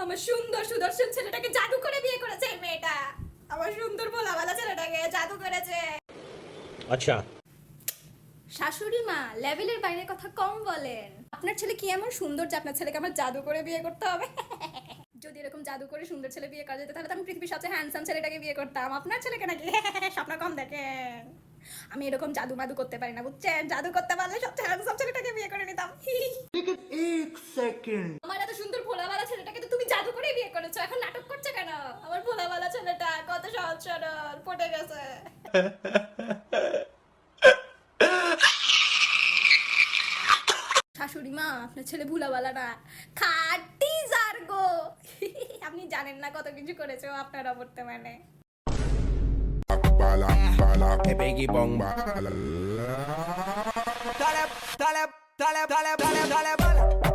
আমার সুন্দর সুদর্শন ছেলেটাকে জাদু করে বিয়ে করেছে এই মেয়েটা। আমার সুন্দর ভোলাভালা ছেলেটাকে জাদু করেছে। আচ্ছা, শাশুড়ি মা লেভেলের বাইরে কথা কম বলেন। আপনার ছেলে কি এমন সুন্দর যে আপনার ছেলেকে আমার জাদু করে বিয়ে করতে হবে? যদি এরকম জাদু করে সুন্দর ছেলে বিয়ে করা যেত তাহলে তো আমি পৃথিবীর সবচেয়ে হ্যান্ডসাম ছেলেটাকে বিয়ে করতাম। আপনার ছেলেকে নাকি স্বপ্ন কম দেখেন। আমি এরকম জাদু মাদু করতে পারি না, বুঝছেন? জাদু করতে পারলে সবচেয়ে হ্যান্ডসাম ছেলেটাকে বিয়ে করে নিতাম। एक सेकंड আমার এত সুন্দর ভোলাভালা ছেলেটাকে তো তুমি জাদু করে বিয়ে করেছো, এখন নাটক করছে কেন? আমার ভোলাভালা ছেলেটা কত সহজ সরল, পটে গেছে। শাশুড়ি মা আপনার ছেলে ভোলাভালা না, খাটি জারগো। আপনি জানেন না কত কিছু করেছে ও আপনার অবর্তমানে। Hey, Biggie Bong Bala. Dale, dale, dale, dale, dale, dale, dale.